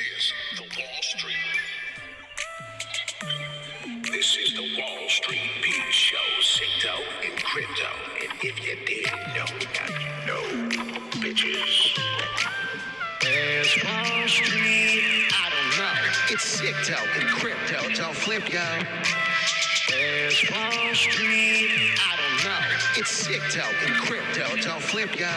is the Wall Street. This is the Wall Street Beat Show, Crypto and Crypto. And if you didn't know, now you know, bitches. There's Wall Street, I don't know. It's Crypto and Crypto, don't flip, yo. There's Wall Street, I don't know. It's Crypto and Crypto, don't flip, yo.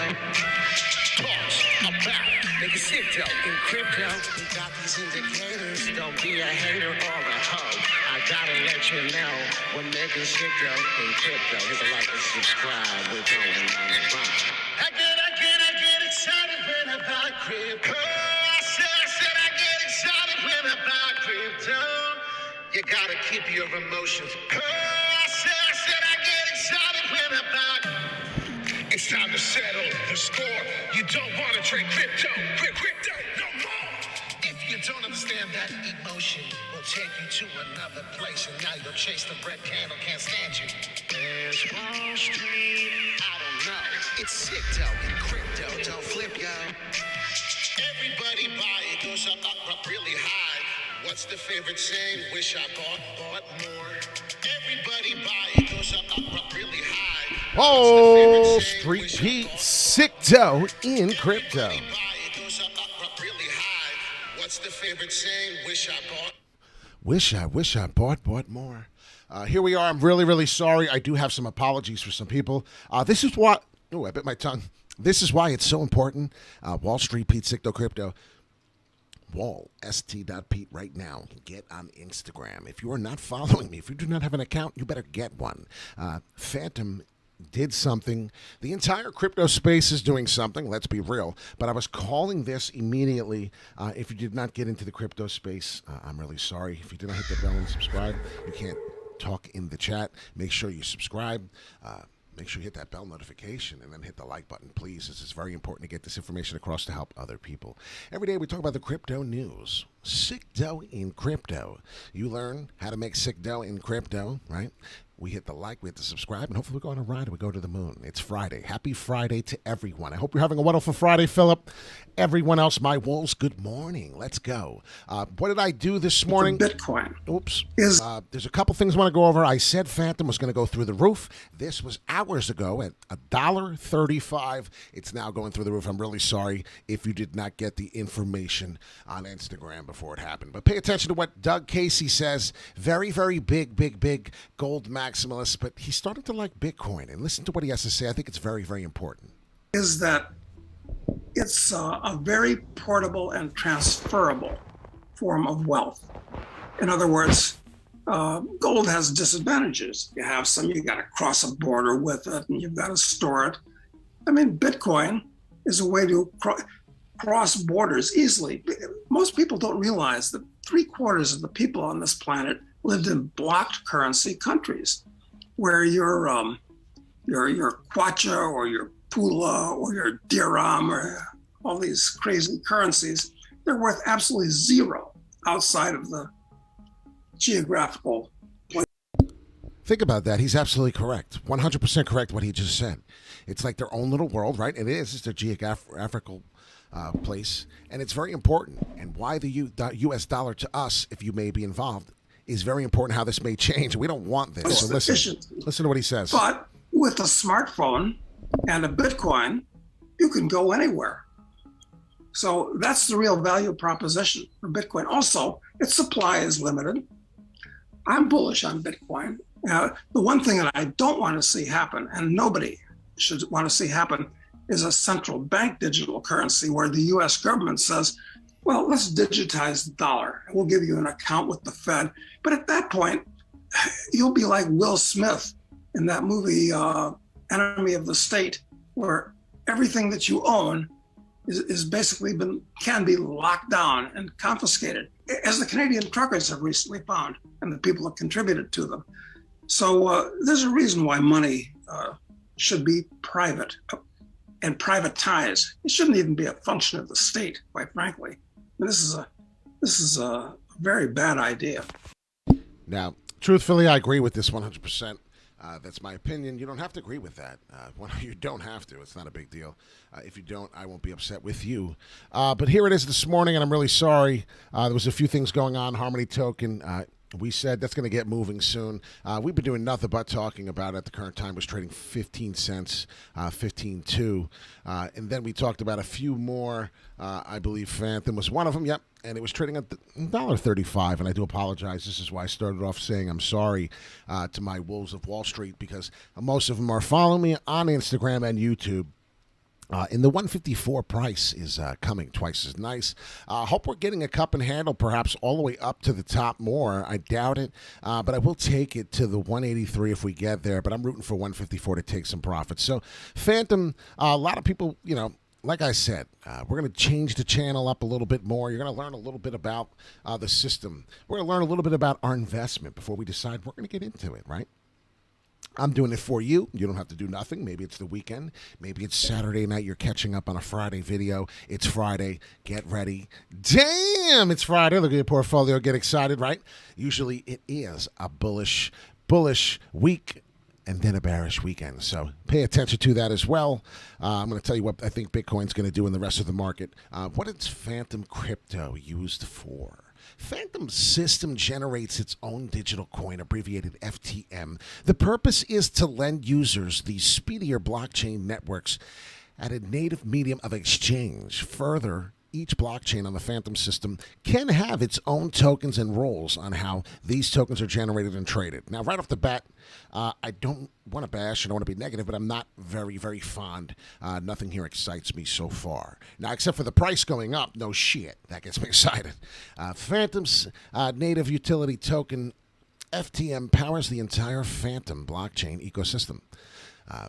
Pause, I'm back. Nigga, Crypto and Crypto. We got these indicators, don't be a hater or a hoe. I gotta let you know, we're making Crypto and Crypto. Hit the like and subscribe, we're going on the run. I get excited when I buy crypto. I said I get excited when I buy crypto. You gotta keep your emotions. I said I get excited when I buy. It's time to settle the score. You don't want to trade crypto no more. If you don't understand that emotion, will take you to another place, and now you'll chase the red candle. Can't stand you. There's Wall Street. I don't know. It's crypto and crypto. Don't flip, yo. Everybody buy it, goes up really high. What's the favorite saying? Wish I bought more. Everybody buy it, goes up really high. Wall Street Pete, Crypto in Crypto. What's the favorite saying? Wish I bought. Wish I bought more. Here we are. I'm really sorry. I do have some apologies for some people. This is what. Oh, I bit my tongue. This is why it's so important. Wall Street Pete, Crypto. Wall, st.pete right now. Get on Instagram. If you are not following me, if you do not have an account, you better get one. Fantom did something. The entire crypto space is doing something, let's be real. But I was calling this immediately. If you did not get into the crypto space, I'm really sorry. If you did not hit the bell and subscribe, you can't talk in the chat. Make sure you subscribe. Make sure you hit that bell notification and then hit the like button, please. This is very important to get this information across to help other people. Every day we talk about the crypto news. Sick dough in crypto. You learn how to make sick dough in crypto, right? We hit the like, we hit the subscribe, and hopefully we go on a ride and we go to the moon. It's Friday. Happy Friday to everyone. I hope you're having a wonderful Friday, Philip. Everyone else, my wolves, good morning. Let's go. What did I do this morning? Bitcoin. Oops. There's a couple things I want to go over. I said Fantom was going to go through the roof. This was hours ago at $1.35. It's now going through the roof. I'm really sorry if you did not get the information on Instagram before it happened. But pay attention to what Doug Casey says. Very big gold maximalist, but he's starting to like Bitcoin. And listen to what he has to say. I think it's very important. Is that it's a very portable and transferable form of wealth. In other words, gold has disadvantages. You have some, you got to cross a border with it, and you've got to store it. I mean, Bitcoin is a way to cross borders easily. Most people don't realize that 3/4 of the people on this planet lived in blocked currency countries, where your kwacha or your pula or your dirham or all these crazy currencies, they're worth absolutely zero outside of the geographical place. Think about that. He's absolutely correct. 100% correct what he just said. It's like their own little world, right? It is. It's their geographical place, and it's very important. And why the U.S. dollar to us, if you may be involved, is very important. How this may change. We don't want this. So listen to what he says. But with a smartphone and a Bitcoin, you can go anywhere. So that's the real value proposition for Bitcoin. Also, its supply is limited. I'm bullish on Bitcoin. The one thing that I don't want to see happen, and nobody should want to see happen, is a central bank digital currency where the U.S. government says, well, let's digitize the dollar. We'll give you an account with the Fed. But at that point, you'll be like Will Smith in that movie, Enemy of the State, where everything that you own is basically can be locked down and confiscated, as the Canadian truckers have recently found, and the people have contributed to them. So there's a reason why money should be private and privatized. It shouldn't even be a function of the state, quite frankly. This is a very bad idea. Now, truthfully, I agree with this 100%. That's my opinion. You don't have to agree with that. Well, you don't have to. It's not a big deal. If you don't, I won't be upset with you. But here it is this morning, and I'm really sorry. There was a few things going on. Harmony Token. We said that's going to get moving soon. We've been doing nothing but talking about it. At the current time, it was trading 15 cents, 15.2. And then we talked about a few more. I believe Fantom was one of them. Yep. And it was trading at $1.35. And I do apologize. This is why I started off saying I'm sorry to my Wolves of Wall Street, because most of them are following me on Instagram and YouTube. And the 154 price is coming twice as nice. Hope we're getting a cup and handle, perhaps all the way up to the top more. I doubt it, but I will take it to the 183 if we get there. But I'm rooting for 154 to take some profits. So Fantom, a lot of people, like I said, we're going to change the channel up a little bit more. You're going to learn a little bit about the system. We're going to learn a little bit about our investment before we decide we're going to get into it, right? I'm doing it for you. You don't have to do nothing. Maybe it's the weekend. Maybe it's Saturday night. You're catching up on a Friday video. It's Friday. Get ready. Damn, it's Friday. Look at your portfolio. Get excited, right? Usually it is a bullish week and then a bearish weekend. So pay attention to that as well. I'm going to tell you what I think Bitcoin's going to do in the rest of the market. What is Fantom Crypto used for? Fantom system generates its own digital coin, abbreviated FTM. The purpose is to lend users these speedier blockchain networks at a native medium of exchange. Further, each blockchain on the Fantom system can have its own tokens and rules on how these tokens are generated and traded. Now, right off the bat, I don't want to bash, I don't want to be negative, but I'm not very, very fond. Nothing here excites me so far. Now, except for the price going up, no shit. That gets me excited. Fantom's native utility token, FTM, powers the entire Fantom blockchain ecosystem.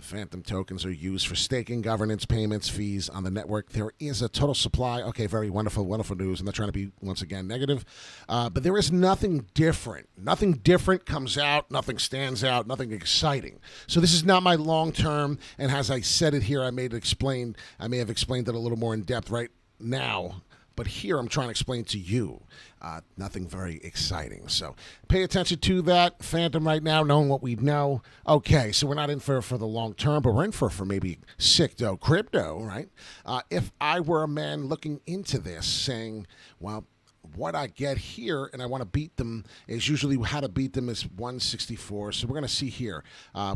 Fantom tokens are used for staking, governance, payments, fees on the network. There is a total supply. Okay, very wonderful news. I'm not trying to be, once again, negative. But there is nothing different. Nothing different comes out. Nothing stands out. Nothing exciting. So this is not my long-term. And as I said it here, I may have explained it a little more in depth right now. But here I'm trying to explain to you nothing very exciting. So pay attention to that. Fantom right now, knowing what we know. Okay, so we're not in for the long term, but we're in for maybe sicto crypto, right? If I were a man looking into this saying, well, what I get here and I want to beat them is usually how to beat them is 164. So we're going to see here.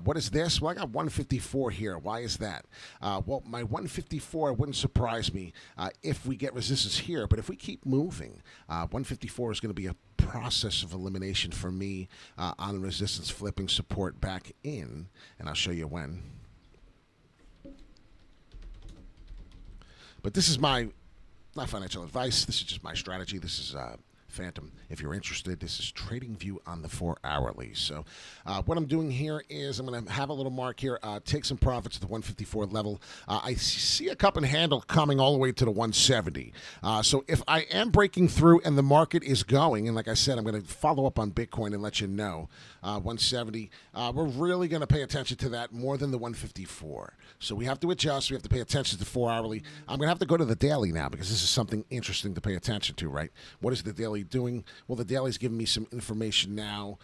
What is this? Well, I got 154 here. Why is that? Well, my 154 wouldn't surprise me if we get resistance here. But if we keep moving, 154 is going to be a process of elimination for me on resistance flipping support back in. And I'll show you when. But this is not financial advice. This is just my strategy. This is Fantom. If you're interested, this is Trading View on the 4-hourly. So what I'm doing here is I'm going to have a little mark here, take some profits at the 154 level. I see a cup and handle coming all the way to the 170. So if I am breaking through and the market is going, and like I said, I'm going to follow up on Bitcoin and let you know, 170, we're really going to pay attention to that more than the 154. So we have to adjust. We have to pay attention to 4-hourly. I'm going to have to go to the daily now because this is something interesting to pay attention to, right? What is the daily doing? Well, the daily's giving me some information now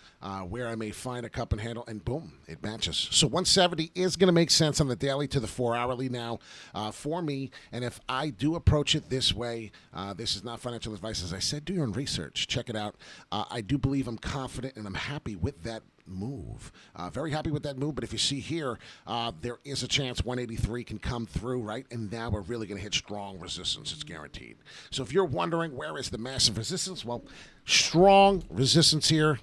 where I may find a cup and handle, and boom, it matches. So 170 is going to make sense on the daily to the 4-hourly now for me. And if I do approach it this way, this is not financial advice. As I said, do your own research. Check it out. I do believe I'm confident and I'm happy with that move. Very happy with that move. But if you see here, there is a chance 183 can come through, right? And now we're really going to hit strong resistance. It's guaranteed. So if you're wondering where is the massive resistance, well, strong resistance here.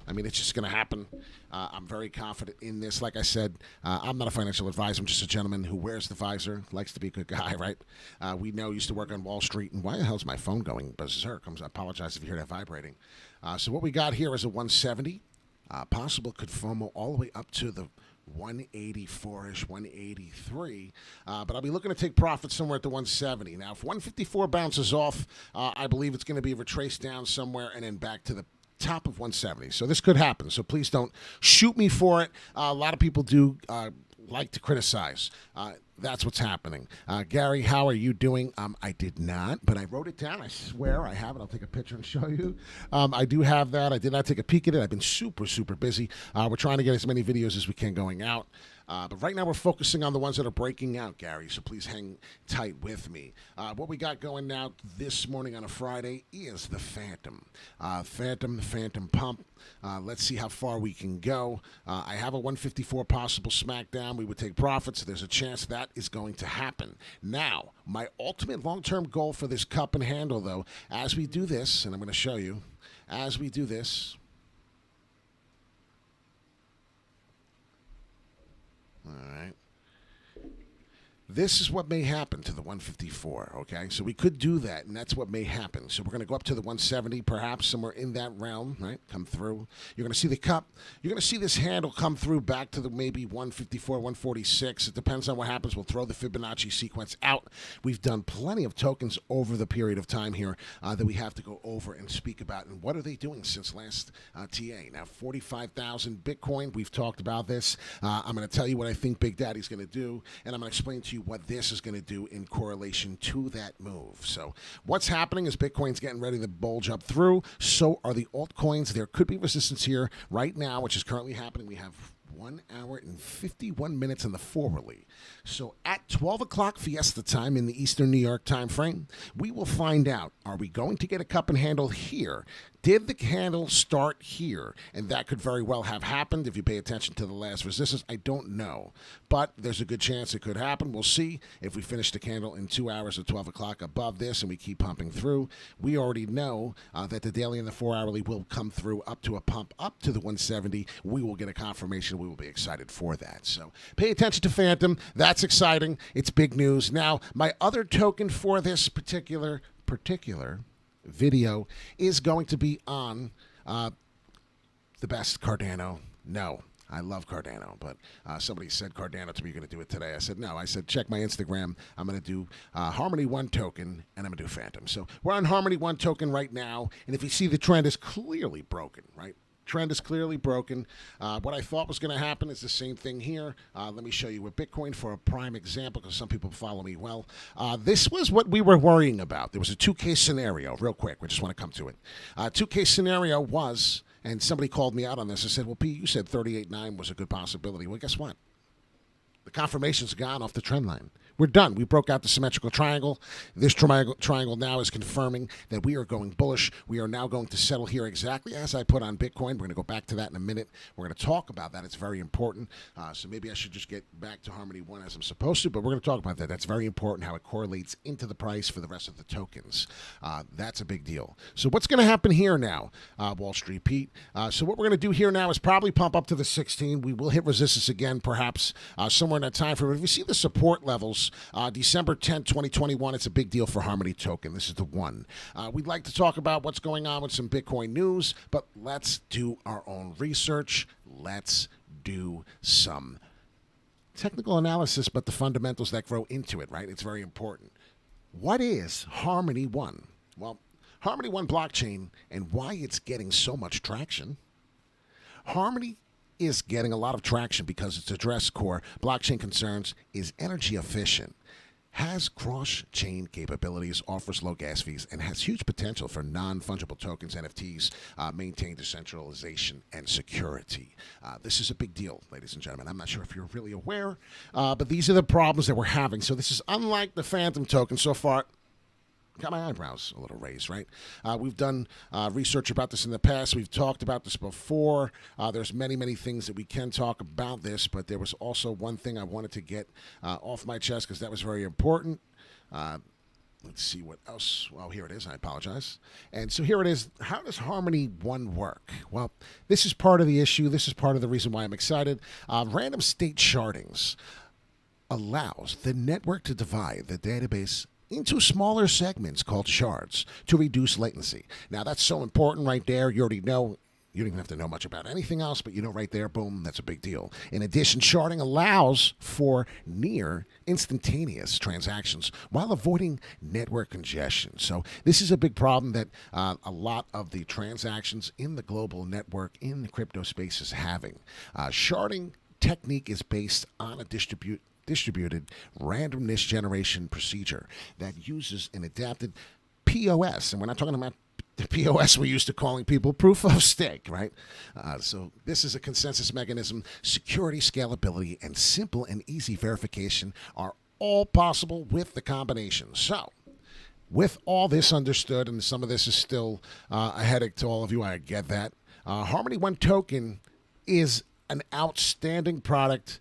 I mean, it's just going to happen. I'm very confident in this. Like I said, I'm not a financial advisor. I'm just a gentleman who wears the visor, likes to be a good guy, right? We know, used to work on Wall Street. And why the hell's my phone going berserk? I apologize if you hear that vibrating. So what we got here is a 170. Possible could FOMO all the way up to the 184-ish, 183. But I'll be looking to take profits somewhere at the 170. Now, if 154 bounces off, I believe it's going to be retraced down somewhere and then back to the top of 170. So this could happen. So please don't shoot me for it. A lot of people do like to criticize. that's what's happening. Gary, how are you doing? I did not, but I wrote it down. I swear I have it. I'll take a picture and show you. I do have that. I did not take a peek at it. I've been super, super busy. We're trying to get as many videos as we can going out. But right now we're focusing on the ones that are breaking out, Gary, so please hang tight with me. What we got going now this morning on a Friday is the Fantom. The Fantom pump. Let's see how far we can go. I have a 154 possible smackdown. We would take profits. There's a chance that is going to happen. Now, my ultimate long-term goal for this cup and handle, though, as we do this, and I'm going to show you, as we do this, all right. This is what may happen to the 154, okay? So we could do that, and that's what may happen. So we're going to go up to the 170, perhaps somewhere in that realm, right? Come through. You're going to see the cup. You're going to see this handle come through back to the maybe 154, 146. It depends on what happens. We'll throw the Fibonacci sequence out. We've done plenty of tokens over the period of time here that we have to go over and speak about. And what are they doing since last TA? Now, 45,000 Bitcoin. We've talked about this. I'm going to tell you what I think Big Daddy's going to do, and I'm going to explain to you what this is going to do in correlation to that move. So what's happening is Bitcoin's getting ready to bulge up through. So are the altcoins. There could be resistance here right now, which is currently happening. We have 1 hour and 51 minutes in the forwardly. So at 12 o'clock Fiesta time in the Eastern New York time frame, we will find out, are we going to get a cup and handle here? Did the candle start here? And that could very well have happened if you pay attention to the last resistance. I don't know. But there's a good chance it could happen. We'll see if we finish the candle in 2 hours at 12 o'clock above this and we keep pumping through. We already know that the daily and the 4 hourly will come through up to a pump up to the 170. We will get a confirmation. We will be excited for that. So pay attention to Fantom. That's exciting. It's big news. Now, my other token for this particular video is going to be on the best Cardano. No, I love Cardano, but somebody said Cardano to me, you're going to do it today. I said, no. I said, check my Instagram. I'm going to do Harmony 1 token, and I'm going to do Fantom. So we're on Harmony 1 token right now, and if you see, the trend is clearly broken, right? Trend is clearly broken. What I thought was going to happen is the same thing here. Let me show you with Bitcoin for a prime example, because some people follow me well. This was what we were worrying about. There was a 2-case scenario, real quick. We just want to come to it. 2-case scenario was, and somebody called me out on this. I said, well, Pete, you said 38.9 was a good possibility. Well, guess what? The confirmation's gone off the trend line. We're done. We broke out the symmetrical triangle. This triangle now is confirming that we are going bullish. We are now going to settle here exactly as I put on Bitcoin. We're going to go back to that in a minute. We're going to talk about that. It's very important. So maybe I should just get back to Harmony 1 as I'm supposed to, but we're going to talk about that. That's very important, how it correlates into the price for the rest of the tokens. That's a big deal. So what's going to happen here now, Wall Street Pete? So what we're going to do here now is probably pump up to the 16. We will hit resistance again, perhaps somewhere in that time frame. If we see the support levels, December 10th, 2021, it's a big deal for Harmony token. This is the one. We'd like to talk about what's going on with some Bitcoin news, but let's do our own research. Let's do some technical analysis, but the fundamentals that grow into it, right? It's very important. What is Harmony 1? Well, Harmony 1 blockchain and why it's getting so much traction. Harmony is getting a lot of traction because its address core blockchain concerns, is energy efficient, has cross-chain capabilities, offers low gas fees, and has huge potential for non-fungible tokens, NFTs, maintain decentralization and security. This is a big deal, ladies and gentlemen. I'm not sure if you're really aware, but these are the problems that we're having. So this is unlike the Fantom token so far. Got my eyebrows a little raised, right? We've done research about this in the past. We've talked about this before. There's many, many things that we can talk about this, but there was also one thing I wanted to get off my chest because that was very important. Let's see what else. Well, here it is. I apologize. And so here it is. How does Harmony 1 work? Well, this is part of the issue. This is part of the reason why I'm excited. Random state shardings allows the network to divide the database into smaller segments called shards to reduce latency. Now, that's so important right there. You already know. You don't even have to know much about anything else, but you know right there, boom, that's a big deal. In addition, sharding allows for near instantaneous transactions while avoiding network congestion. So this is a big problem that a lot of the transactions in the global network in the crypto space is having. Sharding technique is based on a distributed randomness generation procedure that uses an adapted POS. And we're not talking about the POS we're used to calling people proof of stake, right? So this is a consensus mechanism. Security, scalability, and simple and easy verification are all possible with the combination. So with all this understood, and some of this is still a headache to all of you, I get that. Harmony One Token is an outstanding product.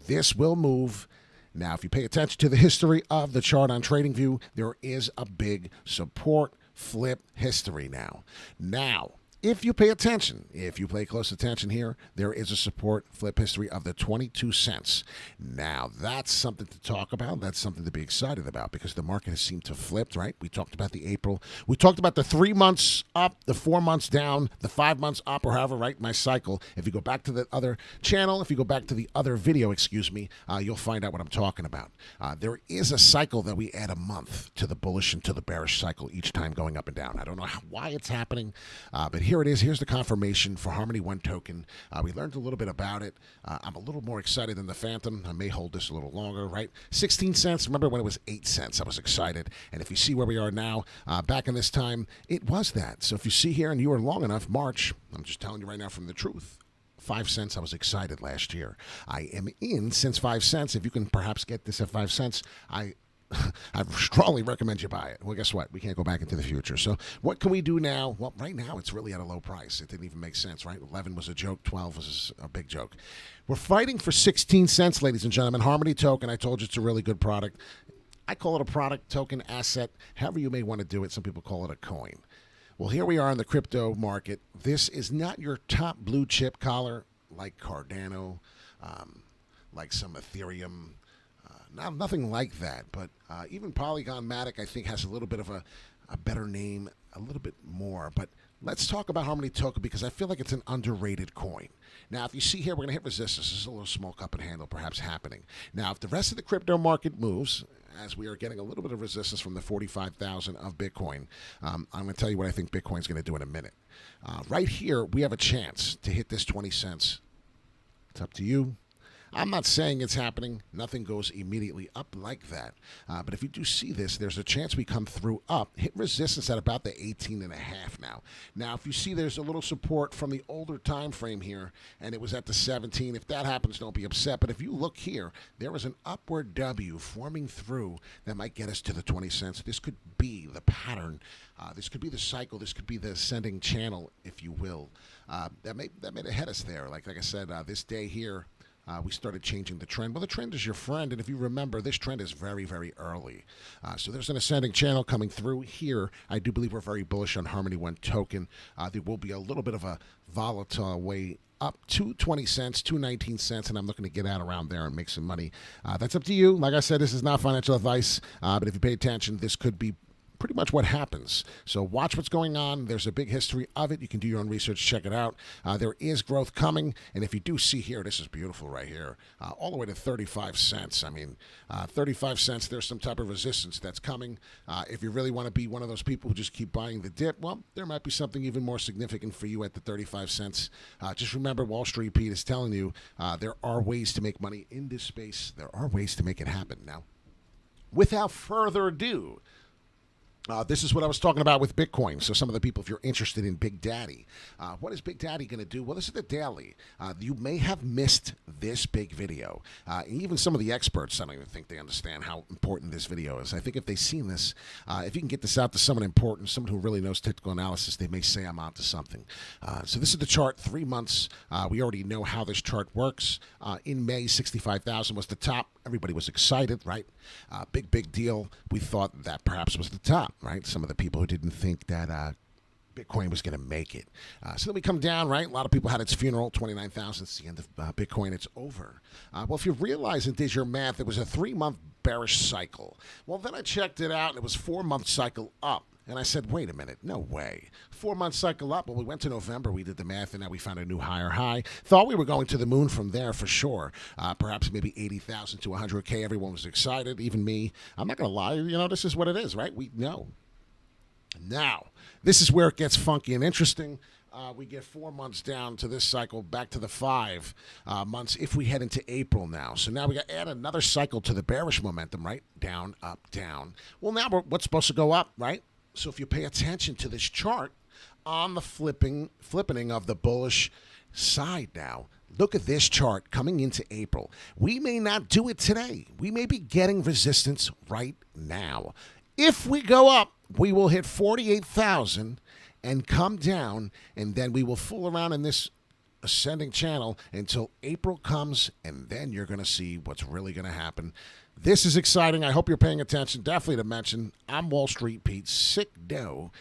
This will move. Now, if you pay attention to the history of the chart on TradingView, there is a big support flip history now. Now, if you pay attention, if you pay close attention here, there is a support flip history of the 22 cents. Now, that's something to talk about. That's something to be excited about because the market has seemed to flip, right? We talked about the April. We talked about the 3 months up, the 4 months down, the 5 months up, or however, right? My cycle. If you go back to the other channel, if you go back to the other video, you'll find out what I'm talking about. There is a cycle that we add a month to the bullish and to the bearish cycle each time going up and down. I don't know why it's happening, but here it is. Here's the confirmation for Harmony One Token. We learned a little bit about it. I'm a little more excited than the Fantom. I may hold this a little longer, right? 16 cents. Remember when it was 8 cents? I was excited. And if you see where we are now, back in this time, it was that. So if you see here and you were long enough, March, I'm just telling you right now from the truth. 5 cents, I was excited last year. I am in since 5 cents. If you can perhaps get this at 5 cents, I strongly recommend you buy it. Well, guess what? We can't go back into the future. So what can we do now? Well, right now it's really at a low price. It didn't even make sense, right? 11 was a joke. 12 was a big joke. We're fighting for 16 cents, ladies and gentlemen. Harmony Token, I told you it's a really good product. I call it a product, token, asset, however you may want to do it. Some people call it a coin. Well, here we are in the crypto market. This is not your top blue chip collar like Cardano, like some Ethereum. Nothing like that, but even Polygon Matic, I think, has a little bit of a better name, a little bit more. But let's talk about Harmony Token because I feel like it's an underrated coin. Now, if you see here, we're going to hit resistance. This is a little small cup and handle perhaps happening. Now, if the rest of the crypto market moves, as we are getting a little bit of resistance from the 45,000 of Bitcoin, I'm going to tell you what I think Bitcoin's going to do in a minute. Right here, we have a chance to hit this 20 cents. It's up to you. I'm not saying it's happening. Nothing goes immediately up like that. But if you do see this, there's a chance we come through up, hit resistance at about the 18.5 now. Now, if you see there's a little support from the older time frame here, and it was at the 17. If that happens, don't be upset. But if you look here, there is an upward W forming through that might get us to the 20 cents. This could be the pattern. This could be the cycle. This could be the ascending channel, if you will. That may head us there. Like I said, this day here, we started changing the trend. Well, the trend is your friend, and if you remember, this trend is very, very early. So there's an ascending channel coming through here. I do believe we're very bullish on Harmony One Token. There will be a little bit of a volatile way up to 20 cents, to 19 cents, and I'm looking to get out around there and make some money. That's up to you. Like I said, this is not financial advice, but if you pay attention, this could be pretty much what happens. So watch what's going on. There's a big history of it. You can do your own research, check it out. There is growth coming, and if you do see here, this is beautiful right here, all the way to 35 cents. I mean, 35 cents, there's some type of resistance that's coming. If you really want to be one of those people who just keep buying the dip, well, there might be something even more significant for you at the 35 cents. Just remember, Wall Street Pete is telling you there are ways to make money in this space. There are ways to make it happen. Now, without further ado, this is what I was talking about with Bitcoin. So some of the people, if you're interested in Big Daddy, what is Big Daddy going to do? Well, this is the daily. You may have missed this big video. Even some of the experts, I don't even think they understand how important this video is. I think if they've seen this, if you can get this out to someone important, someone who really knows technical analysis, they may say I'm onto something. So this is the chart, 3 months. We already know how this chart works. In May, 65,000 was the top. Everybody was excited, right? Big deal. We thought that perhaps was the top, right? Some of the people who didn't think that Bitcoin was going to make it. So then we come down, right? A lot of people had its funeral, 29,000. It's the end of Bitcoin. It's over. Well, if you realize and did your math, it was a 3-month bearish cycle. Well, then I checked it out, and it was 4-month cycle up. And I said, wait a minute, no way. 4-month cycle up. Well, we went to November, we did the math, and now we found a new higher high. Thought we were going to the moon from there for sure. Perhaps maybe 80,000 to 100K. Everyone was excited, even me. I'm not going to lie. You know, this is what it is, right? We know. Now, this is where it gets funky and interesting. We get 4 months down to this cycle, back to the 5 months if we head into April now. So now we got to add another cycle to the bearish momentum, right? Down, up, down. Well, now what's supposed to go up, right? So if you pay attention to this chart on the flipping of the bullish side now, look at this chart coming into April. We may not do it today. We may be getting resistance right now. If we go up, we will hit 48,000 and come down, and then we will fool around in this ascending channel until April comes, and then you're going to see what's really going to happen. This is exciting. I hope you're paying attention. Definitely to mention, I'm Wall Street Pete, sick dough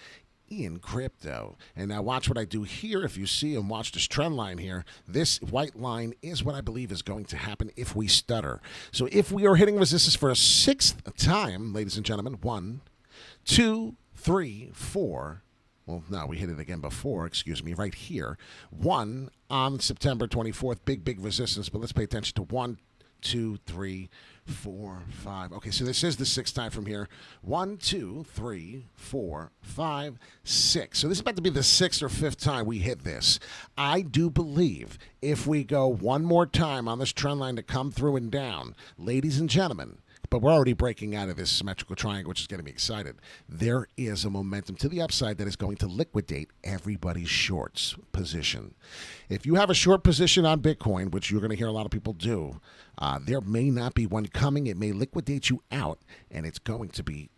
in crypto. And now watch what I do here. If you see and watch this trend line here, this white line is what I believe is going to happen if we stutter. So if we are hitting resistance for a 6th time, ladies and gentlemen, 1, 2, 3, 4. Well, no, we hit it again before, excuse me, right here. 1 on September 24th, big resistance, but let's pay attention to 1, 2, 3, 4, 5. Okay, so this is the 6th time from here. 1, 2, 3, 4, 5, 6. So this is about to be the 6th or 5th time we hit this. I do believe if we go one more time on this trend line to come through and down, ladies and gentlemen, but we're already breaking out of this symmetrical triangle, which is getting me excited. There is a momentum to the upside that is going to liquidate everybody's shorts position. If you have a short position on Bitcoin, which you're going to hear a lot of people do, there may not be one coming. It may liquidate you out, and it's going to be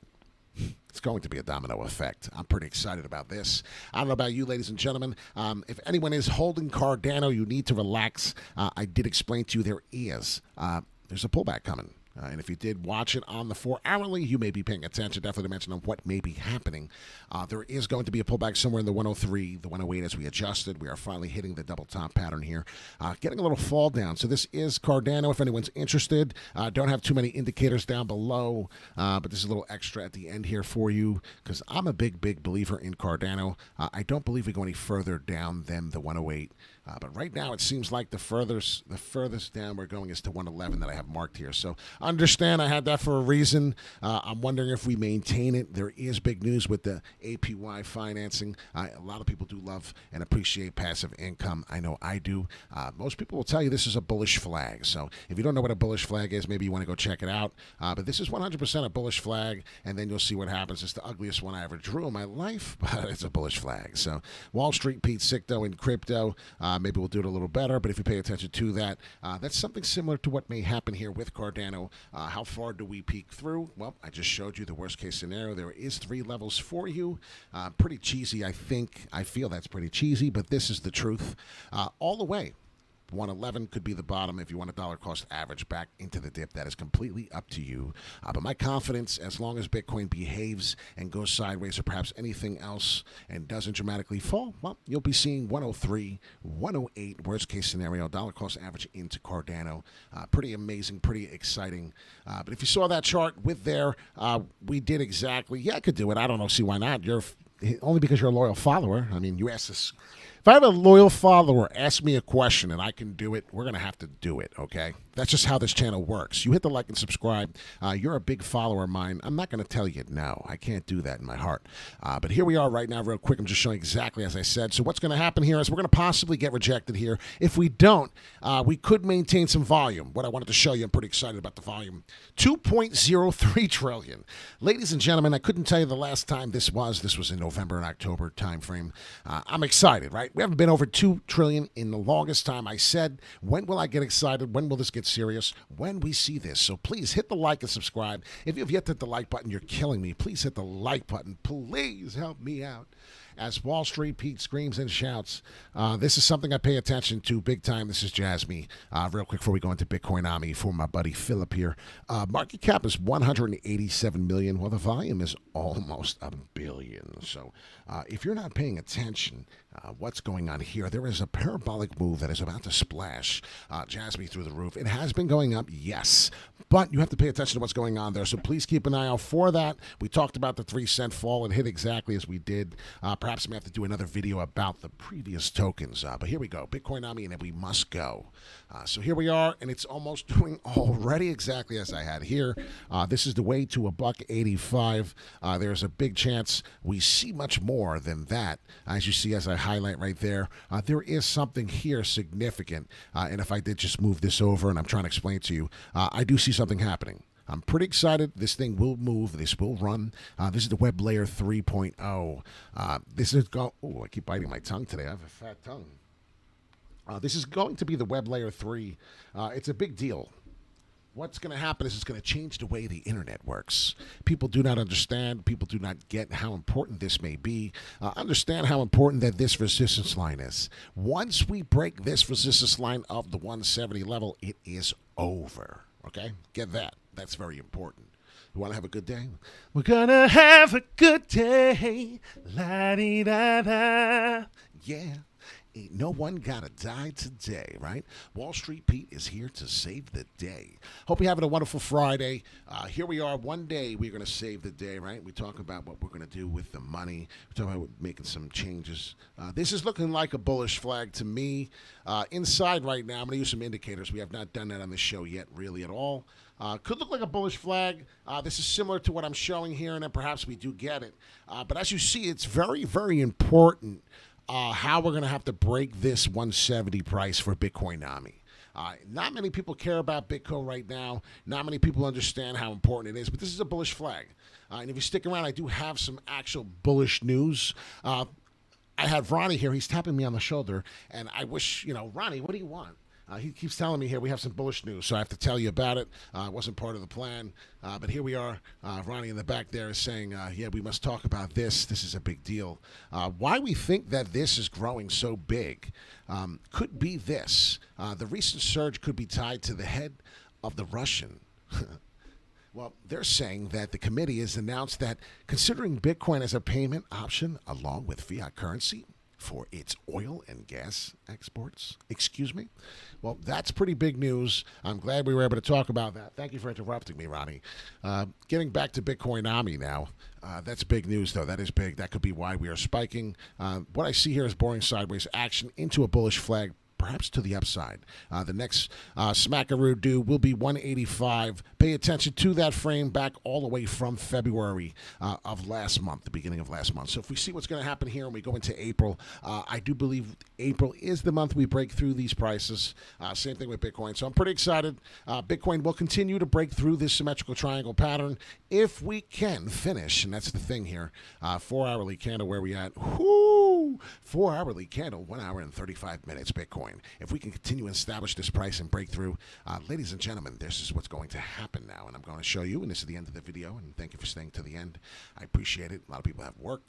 a domino effect. I'm pretty excited about this. I don't know about you, ladies and gentlemen. If anyone is holding Cardano, you need to relax. I did explain to you there's a pullback coming. And if you did watch it on the 4-hourly, you may be paying attention. Definitely to mention on what may be happening. There is going to be a pullback somewhere in the 103, the 108 as we adjusted. We are finally hitting the double top pattern here. Getting a little fall down. So this is Cardano if anyone's interested. Don't have too many indicators down below, but this is a little extra at the end here for you because I'm a big believer in Cardano. I don't believe we go any further down than the 108. But right now, it seems like the furthest down we're going is to 111 that I have marked here. So understand I had that for a reason. I'm wondering if we maintain it. There is big news with the APY financing. A lot of people do love and appreciate passive income. I know I do. Most people will tell you this is a bullish flag. So if you don't know what a bullish flag is, maybe you want to go check it out. But this is 100% a bullish flag, and then you'll see what happens. It's the ugliest one I ever drew in my life, but it's a bullish flag. So Wall Street Pete, Sicto in crypto. Maybe we'll do it a little better, but if you pay attention to that, that's something similar to what may happen here with Cardano. How far do we peek through? Well, I just showed you the worst case scenario. There is 3 levels for you. Pretty cheesy, I think. I feel that's pretty cheesy, but this is the truth. All the way. 111 could be the bottom if you want a dollar cost average back into the dip. That is completely up to you. But my confidence, as long as Bitcoin behaves and goes sideways or perhaps anything else and doesn't dramatically fall, well, you'll be seeing 103, 108, worst case scenario, dollar cost average into Cardano. Pretty amazing, pretty exciting. But if you saw that chart with there, we did exactly. Yeah, I could do it. I don't know. See, why not? Only because you're a loyal follower. I mean, you asked this. If I have a loyal follower ask me a question and I can do it, we're going to have to do it, okay? That's just how this channel works. You hit the like and subscribe. You're a big follower of mine. I'm not going to tell you no. I can't do that in my heart. But here we are right now real quick. I'm just showing exactly as I said. So what's going to happen here is we're going to possibly get rejected here. If we don't, we could maintain some volume. What I wanted to show you, I'm pretty excited about the volume. 2.03 trillion. Ladies and gentlemen, I couldn't tell you the last time this was in November and October timeframe. I'm excited, right? We haven't been over 2 trillion in the longest time. I said, when will I get excited? When will this get serious? When we see this. So please hit the like and subscribe. If you've yet to hit the like button, you're killing me. Please hit the like button. Please help me out. As Wall Street Pete screams and shouts, this is something I pay attention to big time. This is Jasmine. Real quick before we go into Bitcoinami for my buddy Philip here. Market cap is 187 million. Well, the volume is almost a billion. So if you're not paying attention, what's going on here? There is a parabolic move that is about to splash Jasmine through the roof. It has been going up, yes, but you have to pay attention to what's going on there. So please keep an eye out for that. We talked about the 3-cent fall and hit exactly as we did. Perhaps perhaps I may have to do another video about the previous tokens. But here we go. Bitcoinami, and then we must go. So here we are, and it's almost doing already exactly as I had here. This is the way to $1.85. There's a big chance we see much more than that. As you see, as I highlight right there, there is something here significant. And if I did just move this over, and I'm trying to explain to you, I do see something happening. I'm pretty excited. This thing will move. This will run. This is the web layer 3.0. This is I keep biting my tongue today. I have a fat tongue. This is going to be the web layer 3. It's a big deal. What's going to happen is it's going to change the way the internet works. People do not understand. People do not get how important this may be. Understand how important that this resistance line is. Once we break this resistance line of the 170 level, it is over. Okay? Get that. That's very important. You want to have a good day? We're going to have a good day. La-dee-da-da. Yeah. Ain't no one gotta die today, right? Wall Street Pete is here to save the day. Hope you're having a wonderful Friday. Here we are. One day we're going to save the day, right? We talk about what we're going to do with the money. We talk about making some changes. This is looking like a bullish flag to me. Inside right now, I'm going to use some indicators. We have not done that on the show yet, really, at all. Could look like a bullish flag. This is similar to what I'm showing here, and then perhaps we do get it. But as you see, it's very, very important how we're going to have to break this 170 price for Bitcoinami. Not many people care about Bitcoin right now. Not many people understand how important it is, but this is a bullish flag. And if you stick around, I do have some actual bullish news. I have Ronnie here. He's tapping me on the shoulder, and I wish, Ronnie, what do you want? He keeps telling me here we have some bullish news, so I have to tell you about it. It wasn't part of the plan, but here we are. Ronnie in the back there is saying, yeah, we must talk about this. This is a big deal. Why we think that this is growing so big could be this. The recent surge could be tied to the head of the Russian. Well, they're saying that the committee has announced that considering Bitcoin as a payment option along with fiat currency for its oil and gas exports. Excuse me? Well, that's pretty big news. I'm glad we were able to talk about that. Thank you for interrupting me, Ronnie. Getting back to Bitcoinami now. That's big news, though. That is big. That could be why we are spiking. What I see here is boring sideways action into a bullish flag, perhaps to the upside. The next smackaroo do will be 185. Pay attention to that frame back all the way from February of last month, the beginning of last month. So if we see what's going to happen here and we go into April, I do believe April is the month we break through these prices. Same thing with Bitcoin. So I'm pretty excited. Bitcoin will continue to break through this symmetrical triangle pattern if we can finish, and that's the thing here, 4-hourly candle where we at. Whoo! 4-hourly candle, 1 hour and 35 minutes Bitcoin. If we can continue to establish this price and breakthrough, ladies and gentlemen, this is what's going to happen now. And I'm going to show you, and this is the end of the video, and thank you for staying to the end. I appreciate it. A lot of people have work.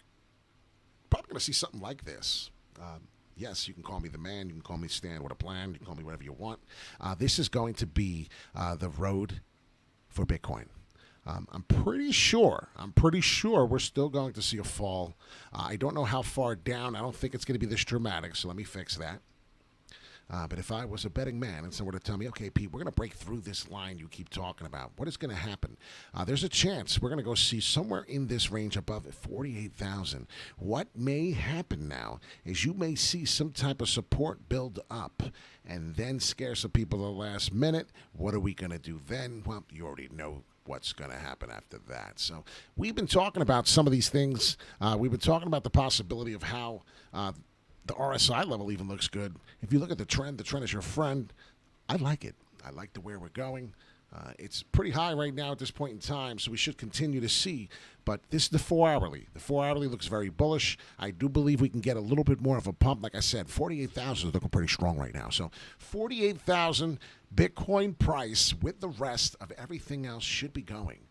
Probably going to see something like this. Yes, you can call me the man. You can call me Stan with a plan. You can call me whatever you want. This is going to be the road for Bitcoin. I'm pretty sure we're still going to see a fall. I don't know how far down. I don't think it's going to be this dramatic, so let me fix that. But if I was a betting man and someone were to tell me, okay, Pete, we're going to break through this line you keep talking about, what is going to happen? There's a chance we're going to go see somewhere in this range above 48,000. What may happen now is you may see some type of support build up and then scare some people at the last minute. What are we going to do then? Well, you already know what's going to happen after that. So we've been talking about some of these things. We've been talking about the possibility of how the RSI level even looks good. If you look at the trend is your friend. I like it. I like the where we're going. It's pretty high right now at this point in time, so we should continue to see. But this is the 4-hourly. The 4-hourly looks very bullish. I do believe we can get a little bit more of a pump. Like I said, 48,000 is looking pretty strong right now. So 48,000 Bitcoin price with the rest of everything else should be going.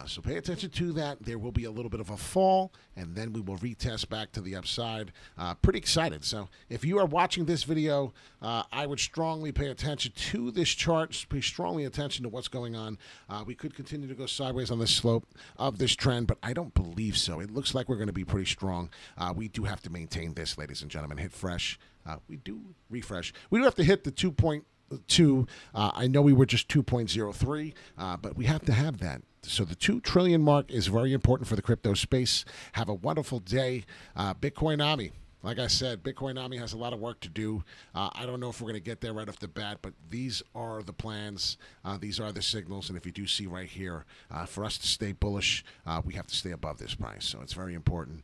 So pay attention to that. There will be a little bit of a fall, and then we will retest back to the upside. Pretty excited. So if you are watching this video, I would strongly pay attention to this chart. Pay strongly attention to what's going on. We could continue to go sideways on the slope of this trend, but I don't believe so. It looks like we're going to be pretty strong. We do have to maintain this, ladies and gentlemen. Hit fresh. We do refresh. We do have to hit the 2. I know we were just 2.03, but we have to have that. So the 2 trillion mark is very important for the crypto space. Have a wonderful day. Bitcoin Army. Like I said, Bitcoin Army has a lot of work to do. I don't know if we're going to get there right off the bat, but these are the plans. These are the signals. And if you do see right here, for us to stay bullish, we have to stay above this price. So it's very important.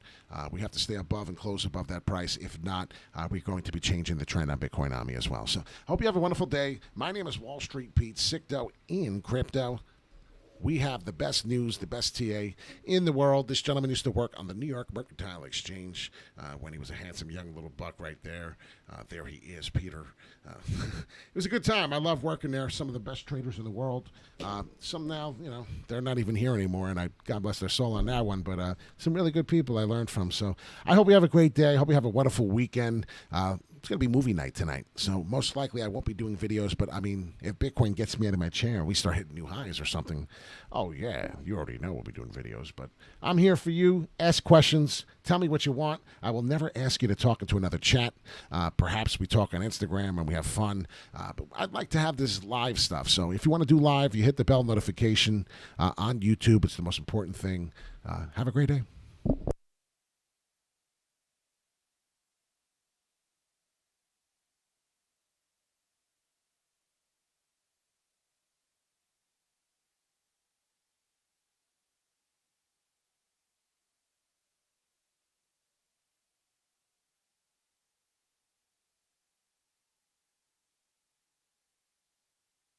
We have to stay above and close above that price. If not, we're going to be changing the trend on Bitcoin Army as well. So I hope you have a wonderful day. My name is Wall Street Pete, Sicto in crypto. We have the best news, the best TA in the world. This gentleman used to work on the New York Mercantile Exchange when he was a handsome young little buck right there. There he is, Peter. It was a good time. I love working there. Some of the best traders in the world. Some now, they're not even here anymore, and God bless their soul on that one. But some really good people I learned from. So I hope you have a great day. I hope you have a wonderful weekend. It's going to be movie night tonight, so most likely I won't be doing videos, but I mean, if Bitcoin gets me out of my chair and we start hitting new highs or something, oh yeah, you already know we'll be doing videos, but I'm here for you. Ask questions. Tell me what you want. I will never ask you to talk into another chat. Perhaps we talk on Instagram and we have fun, but I'd like to have this live stuff, so if you want to do live, you hit the bell notification on YouTube. It's the most important thing. Have a great day.